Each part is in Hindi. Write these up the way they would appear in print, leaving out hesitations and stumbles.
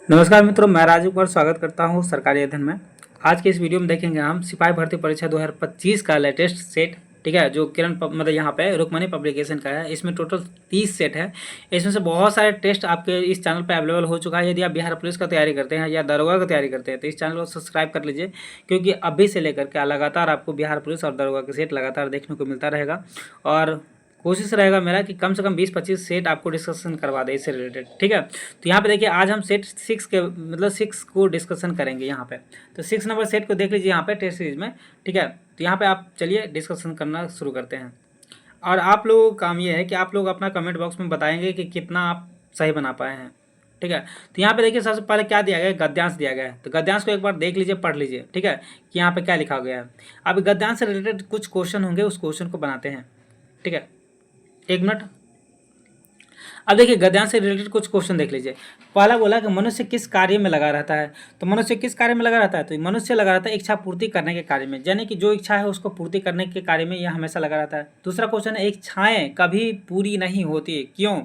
नमस्कार मित्रों, मैं राजू कुमार स्वागत करता हूं सरकारी अध्ययन में। आज के इस वीडियो में देखेंगे हम सिपाही भर्ती परीक्षा 2025 का लेटेस्ट सेट। ठीक है, जो मतलब यहाँ पे रुक्मणी पब्लिकेशन का है। इसमें टोटल 30 सेट है। इसमें से बहुत सारे टेस्ट आपके इस चैनल पे अवेलेबल हो चुका है। यदि आप बिहार पुलिस का तैयारी करते हैं या दरोगा की तैयारी करते हैं तो इस चैनल को सब्सक्राइब कर लीजिए, क्योंकि अभी से लेकर के लगातार आपको बिहार पुलिस और दरोगा के सेट लगातार देखने को मिलता रहेगा। और कोशिश रहेगा मेरा कि कम से कम 20-25 सेट आपको डिस्कशन करवा दे इससे रिलेटेड। ठीक है, तो यहाँ पे देखिए आज हम सेट 6 के मतलब 6 को डिस्कशन करेंगे यहाँ पे। तो 6 नंबर सेट को देख लीजिए यहाँ पे टेस्ट सीरीज में। ठीक है, तो यहाँ पे आप चलिए डिस्कशन करना शुरू करते हैं। और आप लोगों का काम ये है कि आप लोग अपना कमेंट बॉक्स में बताएंगे कि कितना आप सही बना पाए हैं। ठीक है, तो यहाँ पे देखिए सबसे पहले क्या दिया गया है, गद्यांश दिया गया है। तो गद्यांश को एक बार देख लीजिए, पढ़ लीजिए। ठीक है, कि यहाँ पे क्या लिखा गया है। अब गद्यांश से रिलेटेड कुछ क्वेश्चन होंगे, उस क्वेश्चन को बनाते हैं। ठीक है, एक मिनट। अब देखिए गद्यांश से रिलेटेड कुछ क्वेश्चन देख लीजिए। पहला बोला कि मनुष्य किस कार्य में लगा रहता है। तो मनुष्य किस कार्य में लगा रहता है, तो मनुष्य लगा रहता है इच्छा पूर्ति करने के कार्य में, यानी कि जो इच्छा है उसको पूर्ति करने के कार्य में यह हमेशा लगा रहता है। दूसरा क्वेश्चन है, इच्छाएं कभी पूरी नहीं होती, क्यों।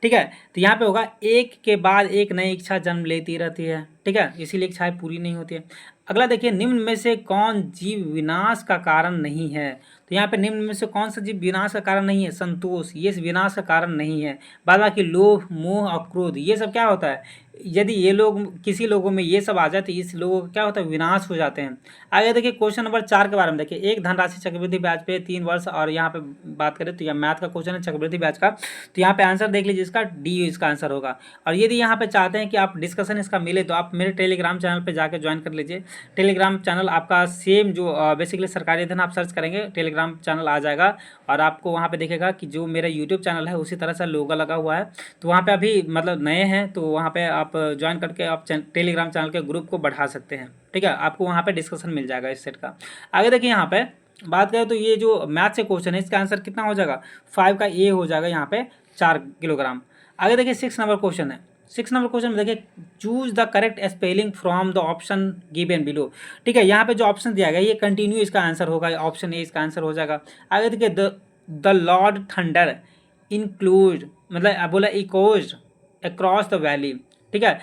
ठीक है, तो यहाँ पे होगा एक के बाद एक नई इच्छा जन्म लेती रहती है। ठीक है, इसीलिए इच्छाएं पूरी नहीं होती है। अगला देखिए, निम्न में से कौन जीव विनाश का कारण नहीं है। तो यहाँ पे निम्न में से कौन सा जीव विनाश का कारण नहीं है, संतोष, ये विनाश का कारण नहीं है। बाद बाकी लोभ, मोह और क्रोध, ये सब क्या होता है, यदि ये लोग किसी लोगों में ये सब आ जाए तो इस लोगों का क्या होता है, विनाश हो जाते हैं। आगे देखिए क्वेश्चन नंबर 4 के बारे में देखिए, एक धनराशि चक्रवृद्धि ब्याज पे 3 वर्ष, और यहाँ पे बात करें तो यह मैथ का क्वेश्चन है चक्रवृद्धि ब्याज का। तो यहाँ पे आंसर देख लीजिए, इसका डी इसका आंसर होगा। और यदि यहाँ पे चाहते हैं कि आप डिस्कशन इसका मिले तो आप मेरे टेलीग्राम चैनल पर जाकर ज्वाइन कर लीजिए। टेलीग्राम चैनल आपका सेम जो बेसिकली सरकारी अध्ययन आप सर्च करेंगे टेलीग्राम चैनल आ जाएगा, और आपको वहाँ पे दिखेगा कि जो मेरा यूट्यूब चैनल है उसी तरह से लोगो लगा हुआ है। तो वहाँ पे अभी मतलब नए हैं तो वहाँ पे आप ज्वाइन करके आप टेलीग्राम चैनल के ग्रुप को बढ़ा सकते हैं। ठीक है, आपको वहाँ पे डिस्कशन मिल जाएगा इस सेट का। आगे देखिए यहाँ पे बात करें तो ये जो मैथ से क्वेश्चन है इसका आंसर कितना हो जाएगा, 5 का ए हो जाएगा यहाँ पे 4 किलोग्राम। आगे देखिए 6 नंबर क्वेश्चन है। 6 नंबर क्वेश्चन में देखिए, choose the correct spelling from the option given below. ठीक है, यहाँ पे जो ऑप्शन दिया गया ये कंटिन्यू इसका आंसर होगा, ऑप्शन ए इसका आंसर हो जाएगा। आगे देखिए, द लॉर्ड थंडर इंक्लूड मतलब बोला इकोज अक्रॉस द वैली। ठीक है,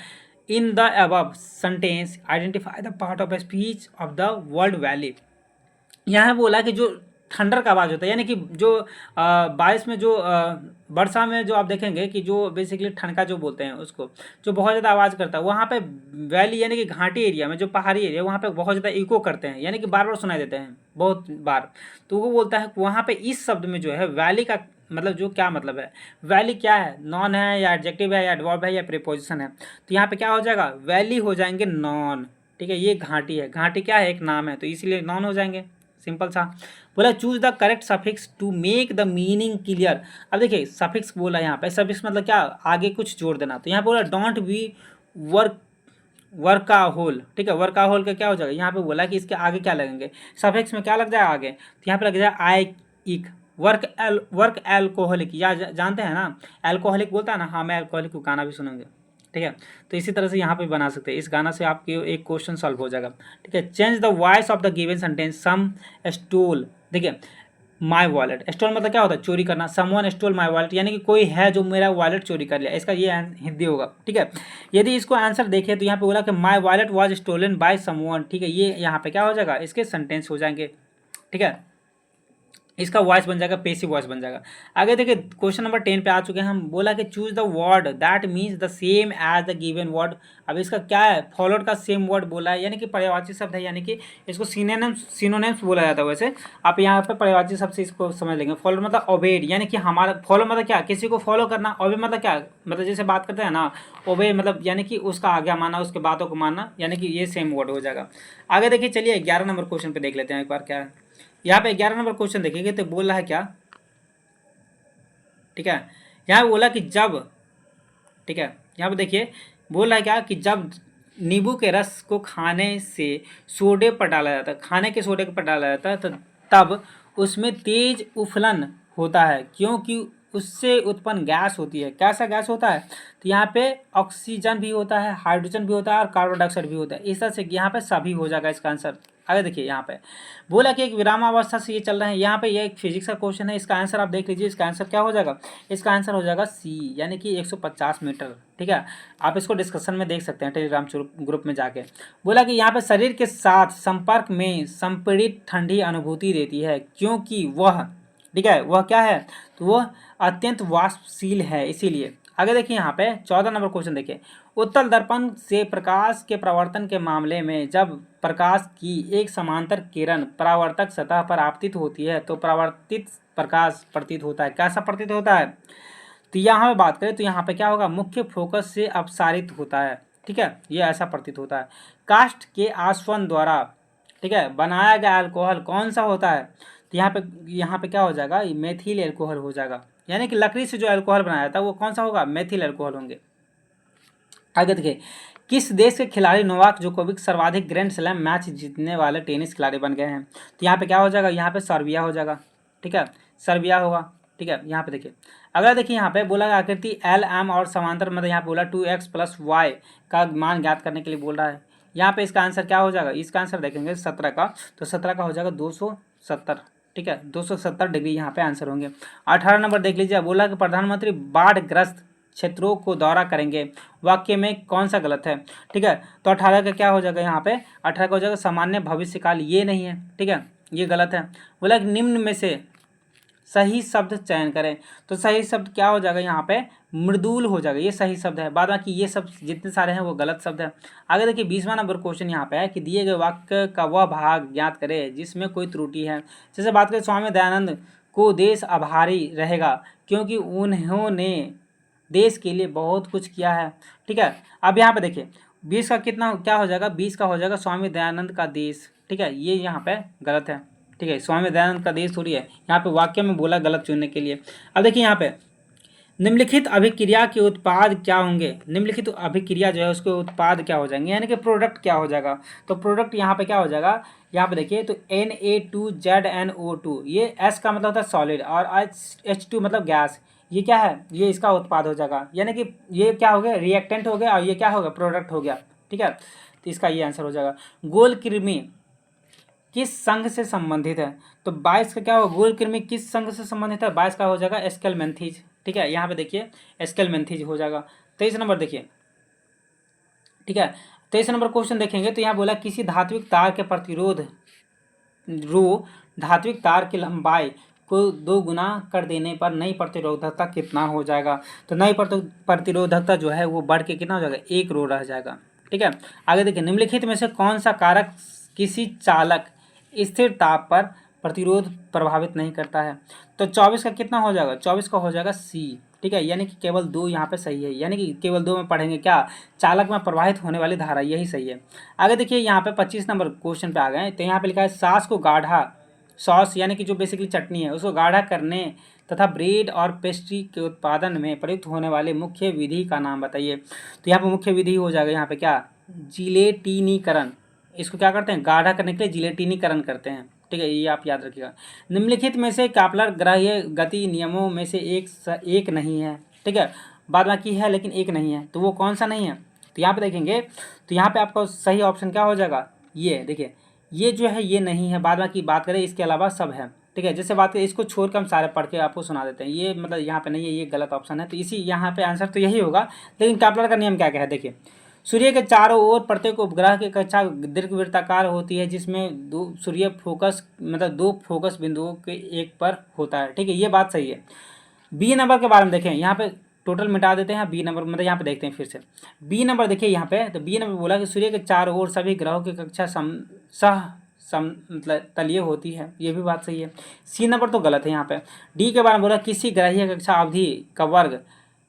in the above sentence identify the part of speech of the word valley. यहाँ बोला कि जो थंडर का आवाज़ होता है, यानी कि जो बारिश में जो वर्षा में जो आप देखेंगे कि जो बेसिकली ठनका जो बोलते हैं उसको, जो बहुत ज़्यादा आवाज़ करता है, वहाँ पे वैली यानी कि घाटी एरिया में जो पहाड़ी एरिया वहाँ पे बहुत ज़्यादा इको करते हैं, यानी कि बार बार सुनाई देते हैं बहुत बार। तो वो बोलता है वहाँ पे इस शब्द में जो है वैली का मतलब जो क्या मतलब है, वैली क्या है, नॉन है या एडजेक्टिव है या एडवर्ब है या प्रीपोजिशन है। तो यहाँ पे क्या हो जाएगा, वैली हो जाएंगे नॉन। ठीक है, ये घाटी है, घाटी क्या है, एक नाम है, तो इसीलिए नॉन हो जाएंगे, सिंपल सा। बोला choose the correct suffix to make the meaning clear. अब देखिए सफिक्स बोला यहाँ पे, सफिक्स मतलब क्या, आगे कुछ जोड़ देना। तो यहाँ पे बोला डोंट बी वर्क वर्काहोल। ठीक है, वर्काहोल का क्या हो जाएगा, यहाँ पे बोला कि इसके आगे क्या लगेंगे, सफिक्स में क्या लग जाएगा आगे, तो यहाँ पे लग जाएगा आई इक। वर्क एल्कोहलिक, या जानते हैं ना एल्कोहलिक बोलता है ना, हाँ मैं एल्कोहलिक को गाना भी सुनेंगे। ठीक है, तो इसी तरह से यहाँ पे बना सकते हैं, इस गाना से आपके एक क्वेश्चन सॉल्व हो जाएगा। ठीक है, change the voice of the given sentence, some stole. देखिए माई वॉलेट, स्टोल मतलब क्या होता है, चोरी करना। समवन स्टोल माई वॉलेट, यानी कि कोई है जो मेरा वॉलेट चोरी कर लिया, इसका ये हिंदी होगा। ठीक है, यदि इसको आंसर देखें तो यहाँ पे बोला कि my wallet was stolen by someone. ठीक है, ये यहाँ पे क्या हो जाएगा, इसके सेंटेंस हो जाएंगे। ठीक है, इसका वॉइस बन जाएगा, पेसिव वॉइस बन जाएगा। आगे देखिए क्वेश्चन नंबर 10 पे आ चुके हैं हम। बोला कि choose the word that means the same as the given word. अब इसका क्या है, फॉलोड का सेम वर्ड बोला है, यानी कि पर्यायवाची शब्द है, यानी कि इसको सिनोनिम्स बोला जाता है। वैसे आप यहाँ पे पर्यायवाची शब्द से इसको समझ लेंगे। फॉलो मतलब ओबेड, यानी कि हमारा फॉलो मतलब क्या, किसी को फॉलो करना। ओबे मतलब क्या, मतलब जैसे बात करते हैं ना, ओबे मतलब यानी कि उसका आज्ञा मानना, उसके बातों को मानना, यानी कि ये सेम वर्ड हो जाएगा। आगे देखिए चलिए 11 नंबर क्वेश्चन पे देख लेते हैं एक बार क्या है। यहाँ पे 11 नंबर क्वेश्चन देखेंगे तो बोल रहा है क्या, ठीक है, यहाँ बोला कि जब, ठीक है, यहाँ पे देखिए बोल रहा है क्या कि जब नींबू के रस को खाने से सोडे पर डाला जाता है, खाने के सोडे पर डाला जाता है, तो तब उसमें तेज उफलन होता है, क्योंकि उससे उत्पन्न गैस होती है। कैसा गैस होता है, तो यहाँ पे ऑक्सीजन भी होता है, हाइड्रोजन भी होता है और कार्बन डाइऑक्साइड भी होता है। इस तरह से यहाँ पे सभी हो जाएगा इसका आंसर। आगे देखिए यहाँ पे बोला कि एक विरामावस्था से ये चल रहे हैं। यहाँ पे ये एक फिजिक्स का क्वेश्चन है, इसका आंसर आप देख लीजिए। इसका आंसर क्या हो जाएगा, इसका आंसर हो जाएगा सी, यानी कि 150 मीटर। ठीक है, आप इसको डिस्कशन में देख सकते हैं टेलीग्राम ग्रुप में जाके। बोला कि यहाँ पे शरीर के साथ संपर्क में संपीड़ित ठंडी अनुभूति देती है, क्योंकि वह, ठीक है, वह क्या है, तो वह अत्यंत वाष्पशील है, इसीलिए। आगे देखिए यहाँ पे 14 नंबर क्वेश्चन देखिए। उत्तल दर्पण से प्रकाश के प्रवर्तन के मामले में जब प्रकाश की एक समांतर किरण परावर्तक सतह पर आपतित होती है तो परावर्तित प्रकाश प्रतीत होता है। कैसा प्रतीत होता है, तो यहाँ पे बात करें तो यहाँ पे क्या होगा, मुख्य फोकस से अपसारित होता है। ठीक है, ये ऐसा प्रतीत होता है। काष्ठ के आसवन द्वारा, ठीक है, बनाया गया अल्कोहल कौन सा होता है, तो यहाँ पे क्या हो जाएगा, मेथिल एल्कोहल हो जाएगा। यानी कि लकड़ी से जो अल्कोहल बनाया था वो कौन सा होगा, मेथिल अल्कोहल होंगे। आगे देखिए, किस देश के खिलाड़ी नोवाक जोकोविक सर्वाधिक ग्रैंड स्लैम मैच जीतने वाले टेनिस खिलाड़ी बन गए हैं, तो यहाँ पे क्या हो जाएगा, यहाँ पे सर्बिया हो जाएगा। ठीक है, सर्बिया होगा। ठीक है, यहाँ पे देखिए अगला देखिए, यहाँ पे बोला आकृति एल एम और समांतर मतलब यहाँ पे बोला 2x + y का मान ज्ञात करने के लिए बोल रहा है। यहाँ पे इसका आंसर क्या हो जाएगा, इसका आंसर देखेंगे 17 का, तो 17 का हो जाएगा 270। ठीक है, 270 डिग्री यहाँ पे आंसर होंगे। 18 नंबर देख लीजिए, बोला कि प्रधानमंत्री बाढ़ग्रस्त क्षेत्रों को दौरा करेंगे, वाक्य में कौन सा गलत है। ठीक है, तो 18 का क्या हो जाएगा, यहाँ पे 18 का हो जाएगा सामान्य भविष्यकाल, ये नहीं है। ठीक है, ये गलत है। बोला कि निम्न में से सही शब्द चयन करें, तो सही शब्द क्या हो जाएगा, यहाँ पे मृदुल हो जाएगा, ये सही शब्द है। बाद बाकी ये सब जितने सारे हैं वो गलत शब्द है। आगे देखिए 20वां नंबर क्वेश्चन यहाँ पे है कि दिए गए वाक्य का वह भाग ज्ञात करें जिसमें कोई त्रुटि है। जैसे बात करें, स्वामी दयानंद को देश आभारी रहेगा क्योंकि उन्होंने देश के लिए बहुत कुछ किया है। ठीक है, अब यहाँ पे देखिए 20 का कितना क्या हो जाएगा, 20 का हो जाएगा स्वामी दयानंद का देश। ठीक है, ये यहाँ पे गलत है। ठीक है, स्वामी दयानंद का देश थोड़ी है, यहाँ पे वाक्य में बोला गलत चुनने के लिए। अब देखिए यहाँ पे निम्नलिखित अभिक्रिया के उत्पाद क्या होंगे, निम्नलिखित अभिक्रिया जो है उसके उत्पाद क्या हो जाएंगे, यानी कि प्रोडक्ट क्या हो जाएगा। तो प्रोडक्ट यहाँ पे क्या हो जाएगा, यहाँ पे देखिए तो Na2ZnO2, ये S का मतलब होता है सॉलिड और H2 मतलब गैस, ये क्या है, ये इसका उत्पाद हो जाएगा। यानी कि ये क्या हो गया, रिएक्टेंट हो गया और ये क्या हो गया, प्रोडक्ट हो गया। ठीक है, तो इसका ये आंसर हो जाएगा। गोल कृमि किस संघ से संबंधित है, तो 22 का क्या होगा, गोल कृमि किस संघ से संबंधित है, 22 का हो जाएगा एस्केलमेंथीज। ठीक है, यहाँ पे देखिए एस्केलमेंथीज हो जाएगा। 23 नंबर देखिए। ठीक है, 23 नंबर क्वेश्चन देखेंगे तो यहाँ बोला किसी धात्विक तार के प्रतिरोध रो धात्विक तार की लंबाई को 2 गुना कर देने पर नई प्रतिरोधकता कितना हो जाएगा, तो नई प्रतिरोधकता जो है वो बढ़ के कितना हो जाएगा, 1 रो रह जाएगा। ठीक है, आगे देखिए निम्नलिखित में से कौन सा कारक किसी चालक स्थिर ताप पर प्रतिरोध प्रभावित नहीं करता है, तो 24 का कितना हो जाएगा, 24 का हो जाएगा सी। ठीक है, यानी कि केवल 2 यहाँ पे सही है, यानी कि केवल 2 में पढ़ेंगे क्या, चालक में प्रवाहित होने वाली धारा, यही सही है। आगे देखिए यहाँ पे 25 नंबर क्वेश्चन पे आ गए, तो यहाँ पे लिखा है सास को गाढ़ा, सॉस यानी कि जो बेसिकली चटनी है उसको गाढ़ा करने तथा ब्रेड और पेस्ट्री के उत्पादन में प्रयुक्त होने वाले मुख्य विधि का नाम बताइए। तो यहाँ पे मुख्य विधि हो जाएगा यहाँ पे क्या, जिलेटिनीकरण, इसको क्या करते हैं, गाढ़ा करने के लिए जिलेटिनीकरण करते हैं। ठीक है, ये आप याद रखिएगा। निम्नलिखित में से केपलर ग्राह्य गति नियमों में से एक नहीं है। ठीक है, बाद बाकी है लेकिन एक नहीं है, तो वो कौन सा नहीं है, तो यहाँ पे देखेंगे तो यहाँ पे आपका सही ऑप्शन क्या हो जाएगा, ये देखिए ये जो है ये नहीं है, बाद बाकी बात करें इसके अलावा सब है। ठीक है, जैसे बात करें इसको छोड़ कर हम सारे पढ़ के आपको सुना देते हैं, ये मतलब यहाँ पे नहीं है, ये गलत ऑप्शन है, तो इसी यहाँ पे आंसर तो यही होगा। लेकिन केपलर का नियम क्या क्या है, देखिए सूर्य के चारों ओर प्रत्येक उपग्रह की कक्षा दीर्घवृत्ताकार होती है जिसमें 2 सूर्य फोकस मतलब 2 फोकस बिंदुओं के एक पर होता है। ठीक है, ये बात सही है। बी नंबर के बारे में देखें, यहाँ पे टोटल मिटा देते हैं, बी नंबर मतलब यहाँ पे देखते हैं फिर से। बी नंबर देखिए यहाँ पे, तो बी नंबर बोला कि सूर्य के चारों ओर सभी ग्रहों की कक्षा मतलब तलीय होती है, ये भी बात सही है। सी नंबर तो गलत है यहाँ पे। डी के बारे में बोला किसी ग्रहीय कक्षा अवधि का वर्ग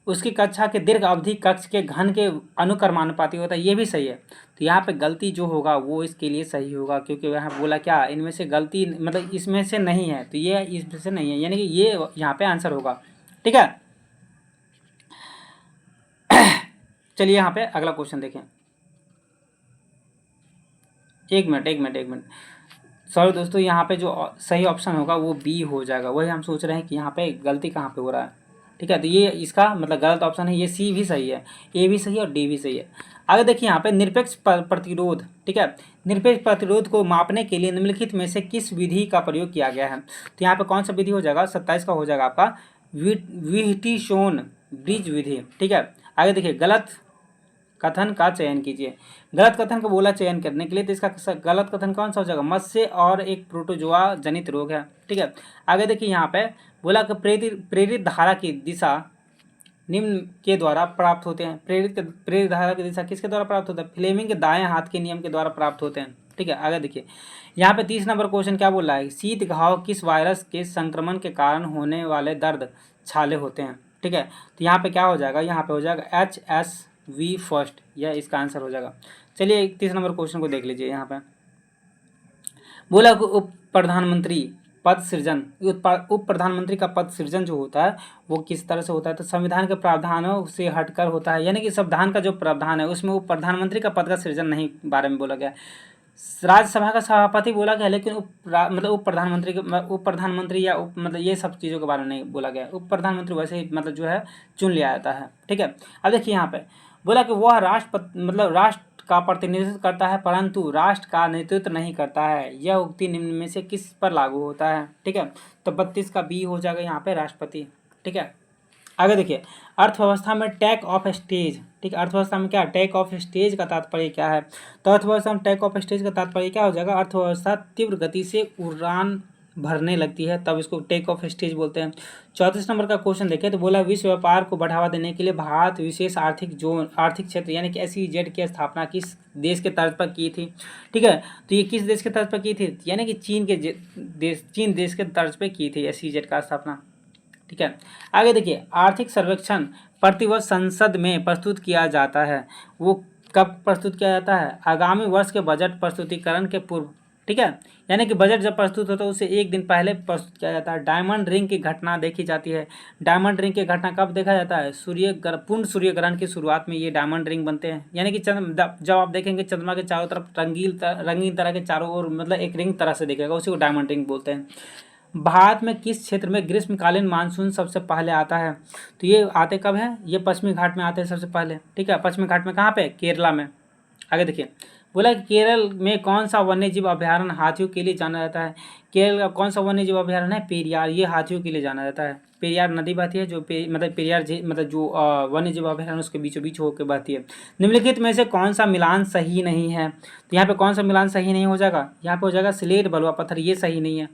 उसकी कक्षा के दीर्घ अवधि कक्ष के घन के अनुक्रमानुपाती होता है, ये भी सही है। तो यहाँ पे गलती जो होगा वो इसके लिए सही होगा, क्योंकि यहाँ बोला क्या, इनमें से गलती मतलब इसमें से नहीं है, तो ये इसमें से नहीं है, यानी कि ये यहाँ पे आंसर होगा। ठीक है, चलिए यहाँ पे अगला क्वेश्चन देखें। एक मिनट सॉरी दोस्तों, यहाँ पे जो सही ऑप्शन होगा वो बी हो जाएगा, वही हम सोच रहे हैं कि यहाँ पे गलती कहाँ पे हो रहा है। ठीक है, तो ये इसका मतलब गलत ऑप्शन है, ये सी भी सही है, ए भी सही है और डी भी सही है। आगे देखिए यहाँ पे निरपेक्ष प्रतिरोध, ठीक है, निरपेक्ष प्रतिरोध को मापने के लिए निम्नलिखित में से किस विधि का प्रयोग किया गया है? तो यहाँ पे कौन सा विधि हो जाएगा? 27 का हो जाएगा आपका व्हिटिसोन ब्रिज विधि, ठीक है। आगे देखिए गलत कथन का चयन कीजिए। गलत कथन का बोला चयन करने के लिए, तो इसका गलत कथन कौन सा हो जाएगा? मत्स्य और एक प्रोटोजोआ जनित रोग है, ठीक है। आगे देखिए यहाँ पे बोला कि प्रेरित धारा की दिशा निम्न के द्वारा प्राप्त होते हैं। प्रेरित धारा की दिशा किसके द्वारा प्राप्त होता है? फ्लेमिंग के दाएं हाथ के नियम के द्वारा प्राप्त होते हैं, ठीक है। आगे देखिए यहाँ पे 30 नंबर क्वेश्चन क्या बोल रहा है? शीत घाव किस वायरस के संक्रमण के कारण होने वाले दर्द छाले होते हैं, ठीक है। तो यहाँ पे क्या हो जाएगा? यहाँ पे हो जाएगा HSV फर्स्ट, यह इसका आंसर हो जाएगा। चलिए 31 नंबर क्वेश्चन को देख लीजिए। यहाँ पे बोला उप प्रधानमंत्री पद सृजन, उप प्रधानमंत्री का पद सृजन जो होता है वो किस तरह से होता है? तो संविधान के प्रावधानों से हटकर होता है, यानी कि संविधान का जो प्रावधान है उसमें उप प्रधानमंत्री का पद का सृजन नहीं बारे में बोला गया। राज्यसभा का सभापति बोला गया, लेकिन उप प्रधानमंत्री या मतलब ये सब चीज़ों के बारे में नहीं बोला गया। उप प्रधानमंत्री वैसे ही मतलब जो है चुन लिया जाता है, ठीक है। अब देखिए यहाँ पे बोला कि वह राष्ट्र का प्रतिनिधित्व करता है परंतु राष्ट्र का नेतृत्व नहीं करता है। यह उक्ति निम्न में से किस पर लागू होता है, ठीक है। तो 32 का बी हो जाएगा यहाँ पे राष्ट्रपति, ठीक है। आगे देखिए अर्थव्यवस्था में टेक ऑफ स्टेज, ठीक है। अर्थव्यवस्था में क्या टेक ऑफ स्टेज का तात्पर्य क्या है? तो अर्थव्यवस्था में टेक ऑफ स्टेज का तात्पर्य क्या हो जाएगा? अर्थव्यवस्था तीव्र गति से उड़ान भरने लगती है तब इसको टेक ऑफ स्टेज बोलते हैं। 34 नंबर का क्वेश्चन देखें तो बोला विश्व व्यापार को बढ़ावा देने के लिए भारत विशेष आर्थिक क्षेत्र यानी कि SEZ की स्थापना किस देश के तर्ज पर की थी, ठीक है। तो ये किस देश के तर्ज पर की थी? यानी कि चीन देश के तर्ज पर की थी SEZ का स्थापना, ठीक है। आगे देखिए आर्थिक सर्वेक्षण प्रतिवर्ष संसद में प्रस्तुत किया जाता है, वो कब प्रस्तुत किया जाता है? आगामी वर्ष के बजट प्रस्तुतिकरण के पूर्व, ठीक है। यानी कि बजट जब प्रस्तुत होता है उससे एक दिन पहले प्रस्तुत किया जाता है। डायमंड रिंग की घटना देखी जाती है। डायमंड रिंग की घटना कब देखा जाता है? पूर्ण सूर्य ग्रहण की शुरुआत में ये डायमंड रिंग बनते हैं, यानी कि जब आप देखेंगे चंद्रमा के चारों तरफ रंगीन तरह के चारों ओर मतलब एक रिंग तरह से दिखेगा, उसी को डायमंड रिंग बोलते हैं। भारत में किस क्षेत्र में ग्रीष्मकालीन मानसून सबसे पहले आता है? तो ये आते कब है? ये पश्चिमी घाट में आते हैं सबसे पहले, ठीक है। पश्चिमी घाट में कहाँ पे? केरला में। आगे देखिए बोला कि केरल में कौन सा वन्यजीव अभ्यारण्य हाथियों के लिए जाना जाता है? केरल का कौन सा वन्यजीव अभ्यारण्य है? पेरियार, ये हाथियों के लिए जाना जाता है। पेरियार नदी बहती है जो पेरियार मतलब जो वन्यजीव अभ्यारण्य उसके बीचों बीच होकर बहती है। निम्नलिखित में से कौन सा मिलान सही नहीं है? तो यहाँ पे कौन सा मिलान सही नहीं हो जाएगा? यहाँ पे हो जाएगा स्लेट बलुआ पत्थर, ये सही नहीं है।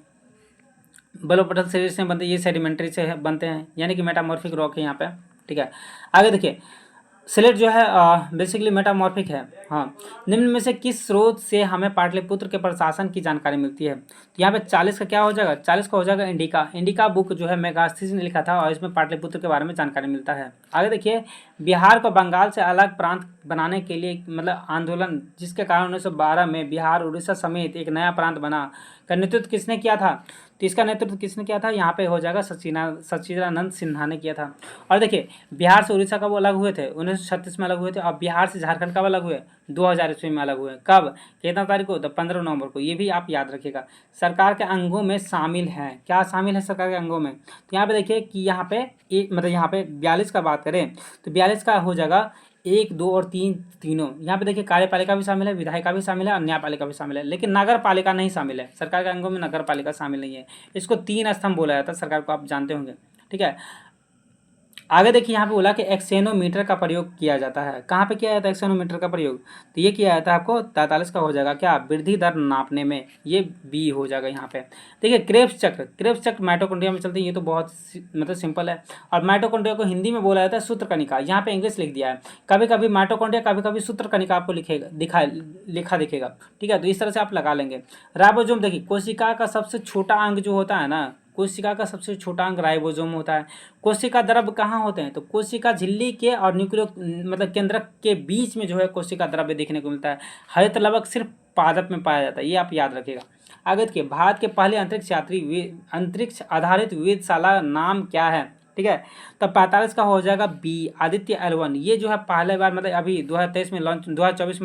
बलुआ पत्थर शरीर से बनते, ये सेडिमेंट्री से बनते हैं, यानी कि मेटामॉर्फिक रॉक है यहाँ पे, ठीक है। आगे देखिए स्लेट जो है बेसिकली मेटामॉर्फिक है। हाँ, निम्न में से किस स्रोत से हमें पाटलिपुत्र के प्रशासन की जानकारी मिलती है? तो यहाँ पे 40 का क्या हो जाएगा? 40 का हो जाएगा इंडिका बुक जो है मेगास्थनीज ने लिखा था और इसमें पाटलिपुत्र के बारे में जानकारी मिलता है। आगे देखिए बिहार को बंगाल से अलग प्रांत बनाने के लिए मतलब आंदोलन जिसके कारण 1912 में बिहार उड़ीसा समेत एक नया प्रांत बना का नेतृत्व किसने किया था? तो इसका नेतृत्व किसने किया था? यहाँ पे हो जाएगा सच्चिदानंद सिन्हा ने किया था। और देखिए बिहार से उड़ीसा कब अलग हुए थे? 1936 में अलग हुए थे। और बिहार से झारखंड कब अलग हुए? 2000 ईस्वी में अलग हुए। कब? कितना तारीख को? तो 15 नवंबर को। ये भी आप याद रखिएगा। सरकार के अंगों में शामिल है, क्या शामिल है सरकार के अंगों में? तो यहाँ पे देखिए कि यहाँ पे मतलब यहाँ पे 42 का बात करें तो 42 का हो जाएगा 1, 2 और 3 तीनों। यहाँ पे देखिए कार्यपालिका भी शामिल है, विधायिका भी शामिल है और न्यायपालिका भी शामिल है, लेकिन नगर पालिका नहीं शामिल है। सरकार के अंगों में नगर पालिका शामिल नहीं है। इसको 3 स्तंभ बोला जाता है सरकार को, आप जानते होंगे, ठीक है। आगे देखिए यहाँ पे बोला कि एक्सेनोमीटर का प्रयोग किया जाता है। कहाँ पे किया जाता है एक्सेनोमीटर का प्रयोग? तो ये किया जाता है आपको 43 का हो जाएगा क्या? वृद्धि दर नापने में, ये बी हो जाएगा यहाँ पे। देखिए क्रेब्स चक्र माइटोकॉन्ड्रिया में चलते हैं, ये तो बहुत मतलब सिंपल है। और माइटोकॉन्ड्रिया को हिंदी में बोला जाता है सूत्रकणिका, यहाँ पे इंग्लिश लिख दिया है। कभी कभी माइटोकॉन्ड्रिया कभी कभी सूत्रकणिका आपको लिखा दिखेगा, ठीक है। तो इस तरह से आप लगा लेंगे। राइबोसोम देखिए कोशिका का सबसे छोटा अंग जो होता है ना, कोशिका का सबसे छोटा अंग राइबोसोम होता है। कोशिका द्रव्य कहाँ होते हैं? तो कोशिका झिल्ली के और न्यूक्लियो मतलब केंद्रक के बीच में जो है कोशिका द्रव्य देखने को मिलता है। हरित लवक सिर्फ पादप में पाया जाता है, ये आप याद रखिएगा। आगे देखिए भारत के पहले अंतरिक्ष आधारित वेधशाला नाम क्या है? ठीक है, तो 45 का हो जाएगा बी आदित्य L1। ये जो है पहले बार मतलब अभी 2024 में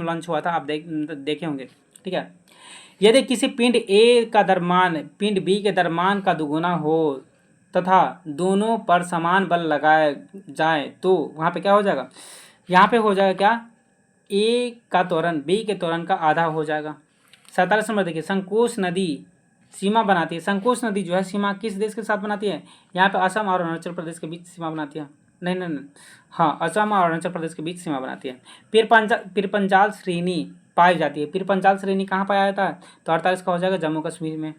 लॉन्च हुआ था, आप देखे होंगे, ठीक है। यदि किसी पिंड ए का द्रव्यमान पिंड बी के द्रव्यमान का दुगुना हो तथा दोनों पर समान बल लगाया जाए तो वहाँ पे क्या हो जाएगा, यहाँ पे हो जाएगा क्या, ए का त्वरण बी के त्वरण का आधा हो जाएगा। 47 नंबर देखिए, संकोच नदी सीमा बनाती है। संकोच नदी जो है सीमा किस देश के साथ बनाती है, यहाँ पे असम और अरुणाचल प्रदेश के बीच सीमा बनाती है। नहीं नहीं नहीं, हाँ, असम और अरुणाचल प्रदेश के बीच सीमा बनाती है। पीरपंजाल श्रेणी पाई जाती है। पीरपंजाल श्रेणी कहाँ पाया जाता है, तो 48 का हो जाएगा जम्मू कश्मीर में।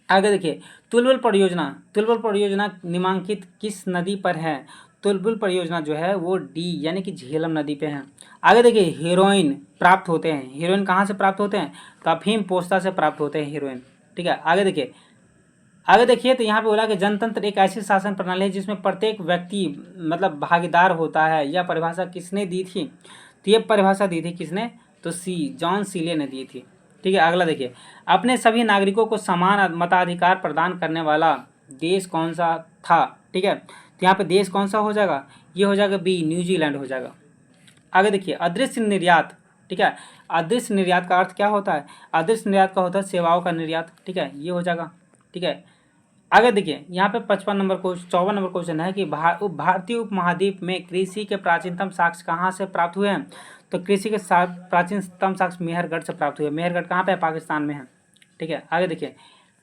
आगे देखिए, तुलबुल परियोजना निम्नांकित किस नदी पर है, तुलबुल परियोजना जो है वो डी यानी कि झेलम नदी पे है। आगे देखिए, हीरोइन प्राप्त होते हैं। हीरोइन कहाँ से प्राप्त होते हैं, तो अफीम पोस्ता से प्राप्त होते हैं हीरोइन। ठीक है, आगे देखिए तो यहाँ पे बोला कि जनतंत्र एक ऐसी शासन प्रणाली है जिसमें प्रत्येक व्यक्ति मतलब भागीदार होता है। यह परिभाषा किसने दी थी, तो ये परिभाषा दी थी किसने, तो जॉन सीले ने दी थी। ठीक है, अगला देखिए, अपने सभी नागरिकों को समान मताधिकार प्रदान करने वाला देश कौन सा था। ठीक है, तो यहाँ पे देश कौन सा हो जाएगा, ये हो जाएगा बी, न्यूजीलैंड हो जाएगा। आगे देखिए, अदृश्य निर्यात। ठीक है, अदृश्य निर्यात का अर्थ क्या होता है, अदृश्य निर्यात का होता है सेवाओं का निर्यात। ठीक है, ये हो जाएगा। ठीक है, आगे देखिए, यहाँ पे 54 नंबर क्वेश्चन है कि भारतीय उपमहाद्वीप में कृषि के प्राचीनतम साक्ष्य कहाँ से प्राप्त हुए हैं, तो कृषि के प्राचीनतम साक्ष्य मेहरगढ़ से प्राप्त हुए। मेहरगढ़ कहाँ पे है, पाकिस्तान में है। ठीक है, आगे देखिए,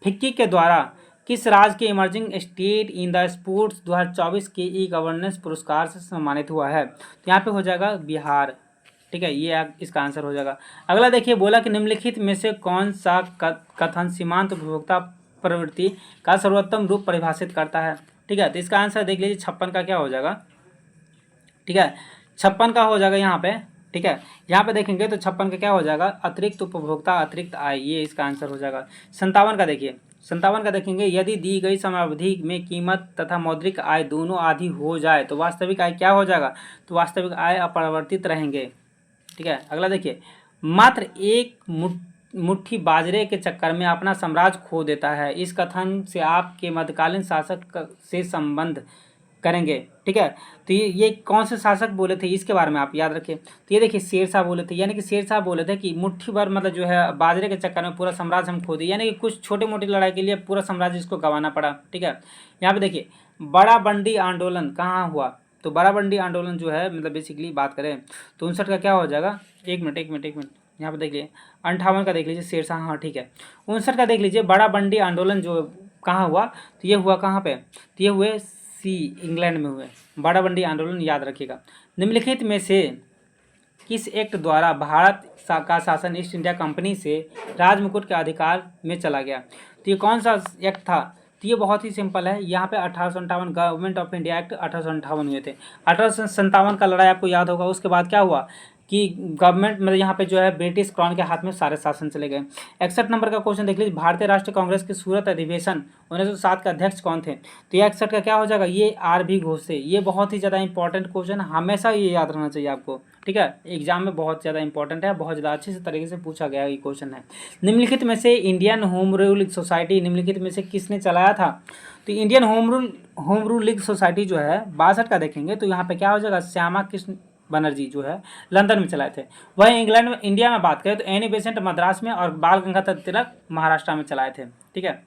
फिक्की के द्वारा किस राज्य के emerging state in the sports 2024 के ई गवर्नेंस पुरस्कार से सम्मानित हुआ है, तो यहाँ पे हो जाएगा बिहार। ठीक है, ये इसका आंसर हो जाएगा। अगला देखिए, बोला कि निम्नलिखित में से कौन सा कथन सीमांत उपभोक्ता प्रवृत्ति का सर्वोत्तम रूप परिभाषित करता है। ठीक है, तो इसका आंसर देख लीजिए, 56 का क्या हो जाएगा। ठीक है, 56 का हो जाएगा यहाँ पे। ठीक है, यहाँ पे देखेंगे तो 56 का क्या हो जाएगा, अतिरिक्त उपभोक्ता अतिरिक्त आय, ये इसका आंसर हो जाएगा। 57 का देखिए, 57 का देखेंगे, यदि दी गई समयावधि में कीमत तथा मौद्रिक आय दोनों आधी हो जाए तो वास्तविक आय क्या हो जाएगा, तो वास्तविक आय अपरिवर्तित रहेंगे। ठीक है, अगला देखिए, मात्र एक मुट्ठी बाजरे के चक्कर में अपना साम्राज्य खो देता है, इस कथन से आपके मध्यकालीन शासक से संबंध करेंगे। ठीक है, तो ये कौन से शासक बोले थे, इसके बारे में आप याद रखें। तो ये देखिए, शेरशाह बोले थे, यानी कि शेरशाह बोले थे कि मुट्ठी भर मतलब जो है बाजरे के चक्कर में पूरा साम्राज्य हम खो दिए, यानी कि कुछ छोटी मोटी लड़ाई के लिए पूरा साम्राज्य इसको गंवाना पड़ा। ठीक है, यहाँ पे देखिए, बड़ा बंडी आंदोलन कहाँ हुआ, तो बड़ा बंडी आंदोलन जो है मतलब बेसिकली बात करें तो 59 का क्या हो जाएगा, एक मिनट यहाँ पे देख लीजिए, 58 का देख लीजिए शेरशाह, हाँ ठीक है। 59 का देख लीजिए, बड़ा बंडी आंदोलन जो कहाँ हुआ, तो ये हुआ कहाँ पे, तो ये हुए इंग्लैंड में हुए बड़ा बंडी आंदोलन, याद रखिएगा। निम्नलिखित में से किस एक्ट द्वारा भारत का शासन ईस्ट इंडिया कंपनी से राजमुकुट के अधिकार में चला गया, तो ये कौन सा एक्ट था, तो ये बहुत ही सिंपल है। यहाँ पे 1857 गवर्नमेंट ऑफ इंडिया एक्ट 1858 हुए थे। 1857 का लड़ाई आपको याद होगा। उसके बाद क्या हुआ कि गवर्नमेंट मतलब यहाँ पे जो है ब्रिटिश क्राउन के हाथ में सारे शासन चले गए। 61 नंबर का क्वेश्चन देख लीजिए, भारतीय राष्ट्रीय कांग्रेस के सूरत अधिवेशन 1907 के अध्यक्ष कौन थे, तो ये 61 का क्या हो जाएगा, ये आर.बी. घोष थे। ये बहुत ही ज़्यादा इंपॉर्टेंट क्वेश्चन, हमेशा ये याद रहना चाहिए आपको। ठीक है, एग्जाम में बहुत ज़्यादा इंपॉर्टेंट है, बहुत ज़्यादा अच्छे से तरीके से पूछा गया ये क्वेश्चन है। निम्नलिखित में से इंडियन होम रूल सोसाइटी निम्नलिखित में से किसने चलाया था, तो Indian home rule league society जो है 62 का देखेंगे तो यहाँ पे क्या हो जाएगा, श्यामा कृष्ण बनर्जी जो है लंदन में चलाए थे। वहीं इंग्लैंड में इंडिया में बात करें तो एनी बेसेंट मद्रास में और बाल गंगाधर तिलक महाराष्ट्र में चलाए थे। ठीक है,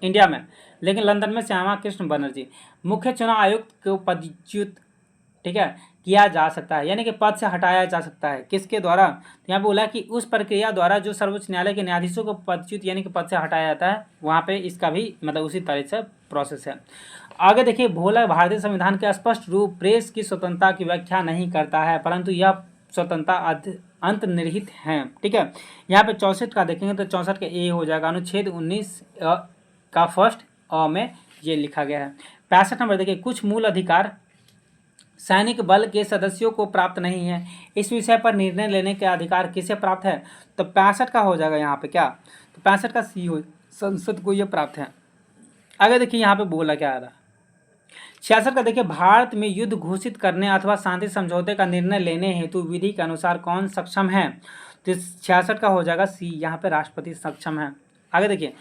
इंडिया में, लेकिन लंदन में श्यामा कृष्ण बनर्जी। मुख्य चुनाव आयुक्त को पदच्युत ठीक है किया जा सकता है, यानी कि पद से हटाया जा सकता है, किसके द्वारा, तो यहाँ बोला कि उस प्रक्रिया द्वारा जो सर्वोच्च न्यायालय के न्यायाधीशों को पदच्युत यानी कि पद से हटाया जाता है, वहाँ पे इसका भी मतलब उसी तरह से प्रोसेस है। आगे देखिए, भोला भारतीय संविधान के स्पष्ट रूप प्रेस की स्वतंत्रता की व्याख्या नहीं करता है, परंतु यह स्वतंत्रता अंतर्निहित है। ठीक है, यहाँ पे 64 का देखेंगे तो 64 का ए हो जाएगा, अनुच्छेद 19 का फर्स्ट अ में ये लिखा गया है। 65 नंबर देखिए, कुछ मूल अधिकार सैनिक बल के सदस्यों को प्राप्त नहीं है, इस विषय पर निर्णय लेने के अधिकार किसे प्राप्त है, तो 65 का हो जाएगा यहाँ पे क्या, तो 65 का सी हो, संसद को ये प्राप्त है। आगे देखिए यहाँ पे बोला क्या आ रहा है। 66 का देखिए, भारत में युद्ध घोषित करने अथवा शांति समझौते का निर्णय लेने हेतु विधि के अनुसार कौन सक्षम है, तो 66 का हो जाएगा सी, यहाँ पे राष्ट्रपति सक्षम है। आगे देखिए,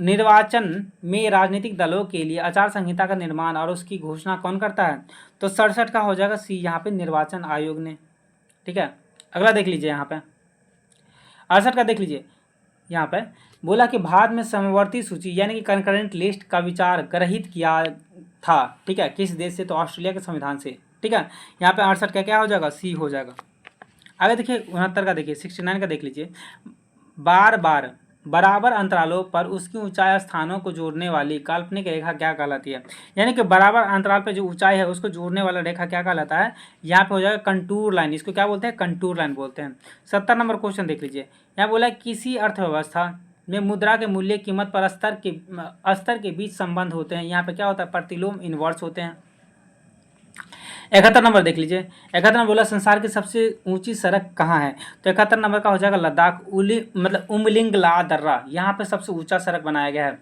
निर्वाचन में राजनीतिक दलों के लिए आचार संहिता का निर्माण और उसकी घोषणा कौन करता है, तो 67 का हो जाएगा सी, यहाँ पे निर्वाचन आयोग ने। ठीक है, अगला देख लीजिए यहाँ पे 68 का देख लीजिए, यहाँ पे बोला कि भारत में समवर्ती सूची यानी कि कंकरेंट लिस्ट का विचार गृहीत किया था, ठीक है, किस देश से? तो ऑस्ट्रेलिया के संविधान से, ठीक है। यहाँ पे 68 का क्या हो जाएगा? सी हो जाएगा। आगे देखिए 69 का, देखिए 69 का देख लीजिए। बार बार बराबर अंतरालों पर उसकी ऊंचाई स्थानों को जोड़ने वाली काल्पनिक रेखा क्या कहलाती है? यानी कि बराबर अंतराल पे जो ऊंचाई है उसको जोड़ने वाला रेखा क्या कहलाता है? यहाँ पे हो जाएगा कंटूर लाइन। इसको क्या बोलते हैं? कंटूर लाइन बोलते हैं। 70 नंबर क्वेश्चन देख लीजिए। यहाँ बोला किसी अर्थव्यवस्था में मुद्रा के मूल्य कीमत पर स्तर के बीच संबंध होते हैं। यहाँ पे क्या होता है? प्रतिलोम इनवर्स होते हैं। 71 नंबर देख लीजिए। 71 नंबर बोला संसार की सबसे ऊंची सड़क कहाँ है? तो 71 नंबर का हो जाएगा लद्दाख उमलिंग ला दर्रा, यहाँ पे सबसे ऊंचा सड़क बनाया गया है,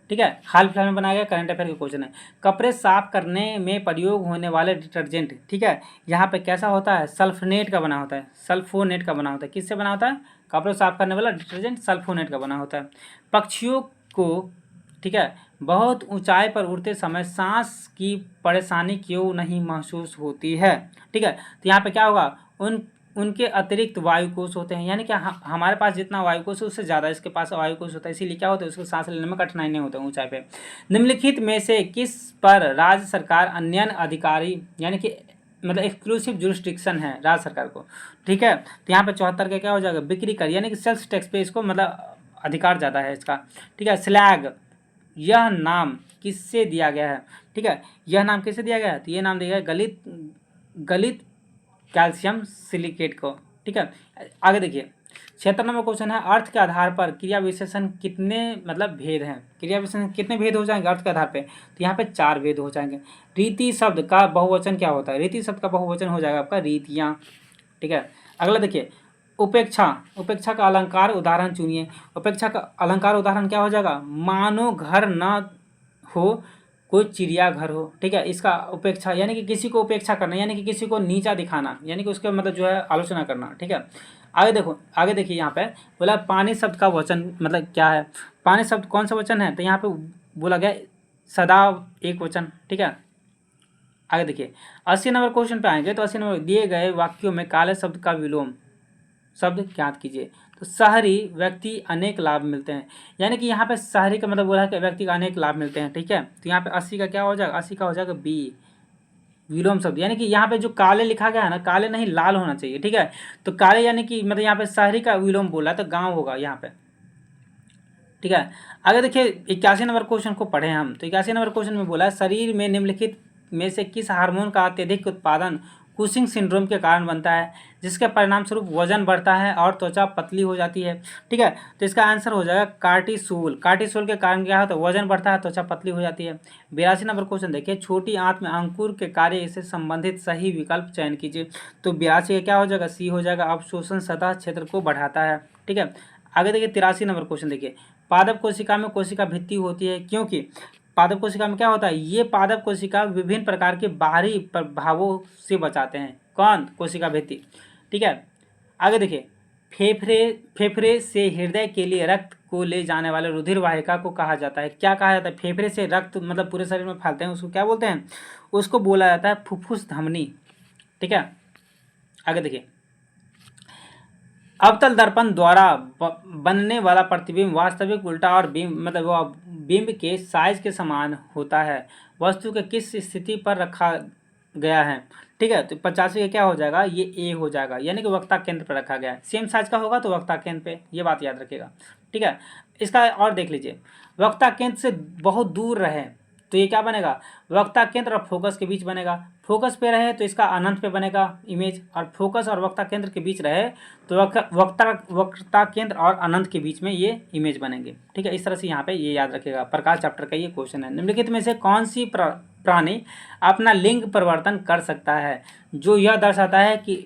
ठीक है। हाल फिलहाल में बनाया गया, करंट अफेयर के क्वेश्चन है। कपड़े साफ करने में प्रयोग होने वाले डिटर्जेंट, ठीक है, यहाँ पे कैसा होता है? सल्फोनेट का बना होता है, सल्फोनेट का बना होता है। किससे बना होता है? कपड़े साफ करने वाला डिटर्जेंट सल्फोनेट का बना होता है। पक्षियों को, ठीक है, बहुत ऊंचाई पर उड़ते समय सांस की परेशानी क्यों नहीं महसूस होती है? ठीक है, तो यहाँ पे क्या होगा? उनके अतिरिक्त वायुकोश होते हैं, यानी कि हमारे पास जितना वायुकोश है उससे ज़्यादा इसके पास वायुकोश होता है, इसीलिए क्या होता है? उसको सांस लेने में कठिनाई नहीं होता ऊंचाई पे। निम्नलिखित में से किस पर राज्य सरकार अन्य अधिकारी यानी कि एक्सक्लूसिव जुरिस्डिक्शन है राज्य सरकार को, ठीक है। तो यहाँ पे 74 का क्या हो जाएगा? बिक्री कर यानी कि सेल्स टैक्स पे इसको अधिकार ज़्यादा है इसका, ठीक है। स्लैग, यह नाम किससे दिया गया है? ठीक है, यह नाम किससे दिया गया है? तो ये नाम दिया गया गलित कैल्शियम सिलिकेट को, ठीक है। आगे देखिए 76 नंबर क्वेश्चन है, अर्थ के आधार पर क्रिया विशेषण कितने भेद हैं? क्रिया विशेषण कितने भेद हो जाएंगे अर्थ के आधार पे? तो यहाँ पे 4 भेद हो जाएंगे। रीति शब्द का बहुवचन क्या होता है? रीति शब्द का बहुवचन हो जाएगा आपका रीतियाँ, ठीक है। अगला देखिए उपेक्षा का अलंकार उदाहरण चुनिए। उपेक्षा का अलंकार उदाहरण क्या हो जाएगा? मानो घर न हो कोई चिड़ियाघर हो, ठीक है। इसका उपेक्षा यानी कि किसी को उपेक्षा करना, यानी कि किसी को नीचा दिखाना, यानी कि उसके जो है आलोचना करना, ठीक है। आगे देखिए यहाँ पे बोला पानी शब्द का वचन क्या है? पानी शब्द कौन सा वचन है? तो यहाँ पे बोला गया सदा एक वचन, ठीक है। आगे देखिए 80 नंबर क्वेश्चन पे आएंगे तो 80 नंबर दिए गए वाक्यों में काले शब्द का विलोम शब्द ज्ञात कीजिए। तो शहरी व्यक्ति अनेक लाभ मिलते हैं, यानी कि यहाँ पे शहरी का बोला है कि व्यक्ति को अनेक लाभ मिलते हैं, ठीक है। तो यहाँ पे 80 का क्या हो जाएगा? 80 का हो जाएगा बी विलोम शब्द, यानी कि यहाँ पे जो काले लिखा गया है ना, काले नहीं लाल होना चाहिए, ठीक है। तो काले यानी कि यहाँ पे शहरी का विलोम बोला तो गाँव होगा यहाँ पे, ठीक है। आगे देखिए 81 नंबर क्वेश्चन को पढ़े हम। तो 81 नंबर क्वेश्चन में बोला है शरीर में निम्नलिखित में से किस हार्मोन का अत्यधिक उत्पादन कुशिंग सिंड्रोम के कारण बनता है, जिसके परिणाम स्वरूप वजन बढ़ता है और त्वचा पतली हो जाती है, ठीक है। तो इसका आंसर हो जाएगा कार्टिसोल। कार्टिसोल के कारण क्या होता है? वजन बढ़ता है, त्वचा पतली हो जाती है। 82 नंबर क्वेश्चन देखिए छोटी आंत में अंकुर के कार्य से संबंधित सही विकल्प चयन कीजिए। तो 82 का क्या हो जाएगा? सी हो जाएगा। अवशोषण सतह क्षेत्र को बढ़ाता है, ठीक है। आगे देखिए 83 नंबर क्वेश्चन देखिए पादप कोशिका में कोशिका भित्ति होती है क्योंकि पादप कोशिका में क्या होता है? ये पादप कोशिका विभिन्न प्रकार के बाहरी प्रभावों से बचाते हैं। कौन? कोशिका भित्ति, ठीक है। आगे देखिए फेफड़े से हृदय के लिए रक्त को ले जाने वाले रुधिर वाहिका को कहा जाता है। क्या कहा जाता है? फेफड़े से रक्त पूरे शरीर में फैलते हैं, उसको क्या बोलते हैं? उसको बोला जाता है फुफ्फुस धमनी, ठीक है। आगे देखिए अवतल दर्पण द्वारा बनने वाला प्रतिबिंब वास्तविक उल्टा और बिंब के साइज के समान होता है। वस्तु के किस स्थिति पर रखा गया है? ठीक है, तो 85 का क्या हो जाएगा? ये ए हो जाएगा, यानी कि वक्ता केंद्र पर रखा गया है। सेम साइज का होगा तो वक्ता केंद्र पे, ये बात याद रखिएगा, ठीक है। इसका और देख लीजिए वक्ता केंद्र से बहुत दूर रहे तो ये क्या बनेगा? वक्ता केंद्र और फोकस के बीच बनेगा। फोकस पे रहे तो इसका अनंत पे बनेगा इमेज, और फोकस और वक्ता केंद्र के बीच रहे तो वक्ता केंद्र और अनंत के बीच में ये इमेज बनेंगे, ठीक है। इस तरह से यहाँ पे ये याद रखिएगा। प्रकाश चैप्टर का ये क्वेश्चन है। निम्नलिखित में से कौन सी प्राणी अपना लिंग परिवर्तन कर सकता है जो यह दर्शाता है कि,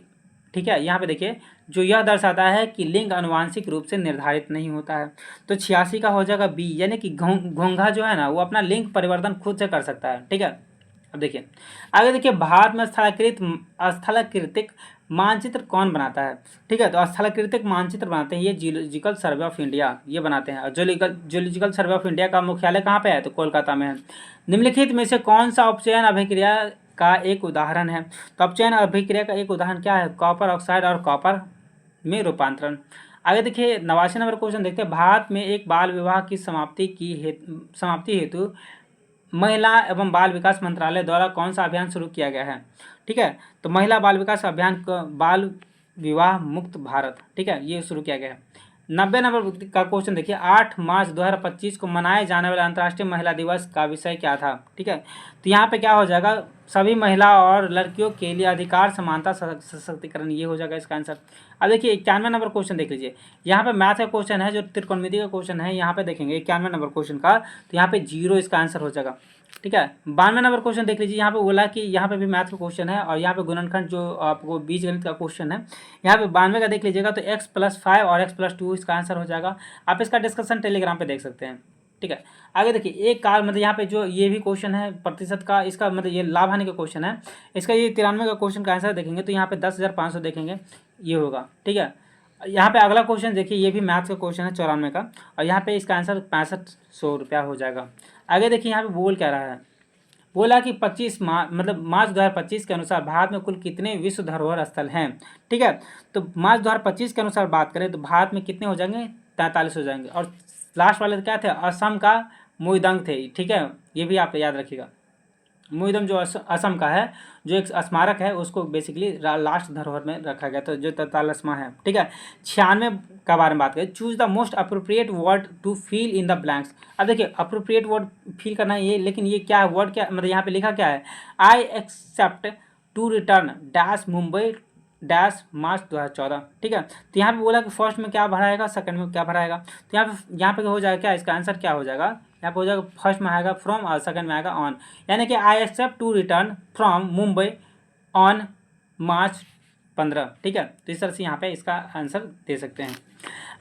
ठीक है, यहाँ पे देखिए जो यह दर्शाता है कि लिंग आनुवांशिक रूप से निर्धारित नहीं होता है। तो 86 का हो जाएगा बी, यानी कि घोंघा जो है ना वो अपना लिंग परिवर्तन खुद से कर सकता है, ठीक है। अब देखिए आगे देखिए भारत में स्थलाकृतिक मानचित्र कौन बनाता है? ठीक है, तो स्थलाकृतिक मानचित्र बनाते हैं ये जियोलॉजिकल सर्वे ऑफ इंडिया, ये बनाते हैं। और जियोलॉजिकल सर्वे ऑफ इंडिया का मुख्यालय कहाँ पे है? तो कोलकाता में है। निम्नलिखित में से कौन सा अपचयन अभिक्रिया का एक उदाहरण है? तो अपचयन अभिक्रिया का एक उदाहरण क्या है? कॉपर ऑक्साइड और कॉपर में रूपांतरण। आगे देखिए 89 नंबर क्वेश्चन देखते हैं। भारत में एक बाल विवाह की समाप्ति हेतु महिला एवं बाल विकास मंत्रालय द्वारा कौन सा अभियान शुरू किया गया है? ठीक है, तो महिला बाल विकास अभियान बाल विवाह मुक्त भारत, ठीक है, ये शुरू किया गया है। 90 नंबर का क्वेश्चन देखिए। 8 मार्च 2025 को मनाए जाने वाले अंतर्राष्ट्रीय महिला दिवस का विषय क्या था? ठीक है, तो यहाँ पे क्या हो जाएगा, सभी महिला और लड़कियों के लिए अधिकार, समानता, सशक्तिकरण, ये हो जाएगा इसका आंसर। अब देखिए 91 नंबर क्वेश्चन देख लीजिए। यहाँ पे मैथ का क्वेश्चन है, जो त्रिकोणमिति का क्वेश्चन है, यहाँ पे देखेंगे 91 नंबर क्वेश्चन का, तो यहाँ पे 0 इसका आंसर हो जाएगा। ठीक है, 92 नंबर क्वेश्चन देख लीजिए। यहाँ पे बोला कि यहाँ पे भी मैथ का क्वेश्चन है, और यहाँ पे गुणनखंड जो आपको बीजगणित का क्वेश्चन है, यहाँ पे 92 का देख लीजिएगा, तो x+5 और x+2 इसका आंसर हो जाएगा। आप इसका डिस्कशन टेलीग्राम पे देख सकते हैं। ठीक है, आगे देखिए एक काल, मतलब यहाँ पे जो ये भी क्वेश्चन है प्रतिशत का, इसका मतलब ये लाभ हानि का क्वेश्चन है, इसका ये 93 का क्वेश्चन का आंसर देखेंगे तो यहाँ पे 10,500 देखेंगे, ये होगा। ठीक है, यहाँ पे अगला क्वेश्चन देखिए, ये भी मैथ्स का क्वेश्चन है 94 का, और यहाँ पे इसका आंसर 6500 रुपया हो जाएगा। आगे देखिए यहाँ पे बोल क्या रहा है, बोला कि 25 मतलब मार्च 2025 के अनुसार भारत में कुल कितने विश्व धरोहर स्थल हैं? ठीक है, तो मार्च 2025 के अनुसार बात करें तो भारत में कितने हो जाएंगे? 43 हो जाएंगे। और लास्ट वाले क्या थे? असम का मोइदंग थे। ठीक है, ये भी आप याद रखिएगा। मोइदंग जो असम का है, जो एक स्मारक है, उसको बेसिकली लास्ट धरोहर में रखा गया, तो जो 43वां है। ठीक है, 96 का बारे में बात करें। Choose the most appropriate word to fill in the blanks. अब देखिए अप्रोप्रिएट वर्ड फिल करना है ये, लेकिन ये क्या है वर्ड, क्या मतलब यहाँ पे लिखा क्या है? I accept to return dash Mumbai dash March 2014। ठीक है, तो यहाँ पे बोला कि फर्स्ट में क्या भराएगा, सेकंड में क्या भराएगा, तो यहाँ पे हो जाएगा क्या, इसका आंसर क्या हो जाएगा? यहाँ पे हो जाएगा फर्स्ट में आएगा फ्रॉम और सेकंड में आएगा ऑन, यानी कि I accept to return from Mumbai on March 15। ठीक है, तो इस तरह से यहाँ पे इसका आंसर दे सकते हैं।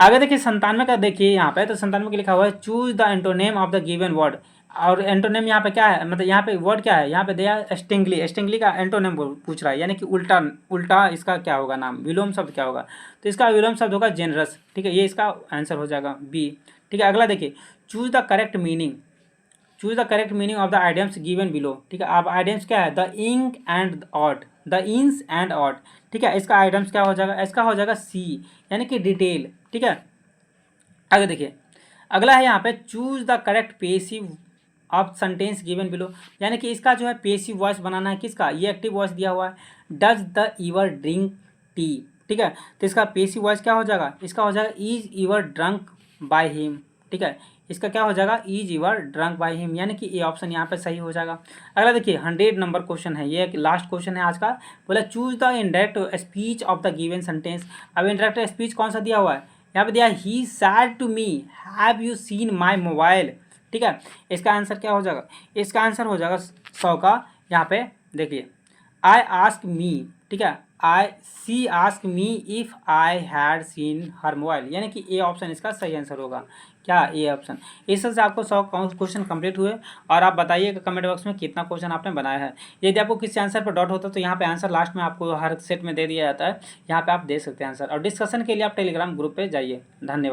आगे देखिए 97 का देखिए यहाँ पे, तो 97 के लिखा हुआ है choose the antonym of the given word. और एंटोनेम यहाँ पे क्या है, मतलब यहाँ पे वर्ड क्या है, यहाँ पे दिया स्टिंगली। स्टिंगली का एंटोनेम पूछ रहा है, यानी कि उल्टा इसका क्या होगा नाम, विलोम शब्द क्या होगा, तो इसका विलोम शब्द होगा जेनरस। ठीक है, ये इसका आंसर हो जाएगा बी। ठीक है, अगला देखिए choose the correct meaning. Choose the correct meaning of the idioms given below. ठीक है, अब आइडियम्स क्या है? The ins and outs, the ins and outs. ठीक है, इसका आइडियम्स क्या हो जाएगा? इसका हो जाएगा सी, यानी कि डिटेल। ठीक है, आगे देखिए अगला है यहाँ पे choose the correct passive of sentence given below, यानी कि इसका जो है पेसिव वॉइस बनाना है किसका? ये एक्टिव वॉइस दिया हुआ है, डज द ईवर ड्रिंक टी। ठीक है, तो इसका पेसिव वॉइस क्या हो जाएगा? इसका हो जाएगा इज ईवर ड्रंक बाय हिम। ठीक है, इसका क्या हो जाएगा? इज ईवर ड्रंक बाय हिम, यानी कि ये ऑप्शन यहाँ पे सही हो जाएगा। अगला देखिए 100 नंबर क्वेश्चन है, ये लास्ट क्वेश्चन है आज का। बोला choose the indirect speech of the given sentence. अब इंडायरेक्ट स्पीच कौन सा दिया हुआ है? यहाँ पे दिया he said to me have you seen my mobile. ठीक है, इसका आंसर क्या हो जाएगा? इसका आंसर हो जाएगा 100 का। यहाँ पे देखिए आई आस्क मी। ठीक है, she ask me if I had seen her mobile, यानी कि ए ऑप्शन इसका सही आंसर होगा। क्या? A option. इस तरह से आपको 100 क्वेश्चन कंप्लीट हुए, और आप बताइएगा कमेंट बॉक्स में कितना क्वेश्चन आपने बनाया है। यदि आपको किसी आंसर पर डाउट होता है तो यहाँ पे आंसर लास्ट में आपको हर सेट में दे दिया जाता है, यहाँ पे आप दे सकते हैं आंसर। और डिस्कशन के लिए आप टेलीग्राम ग्रुप पे जाइए। धन्यवाद।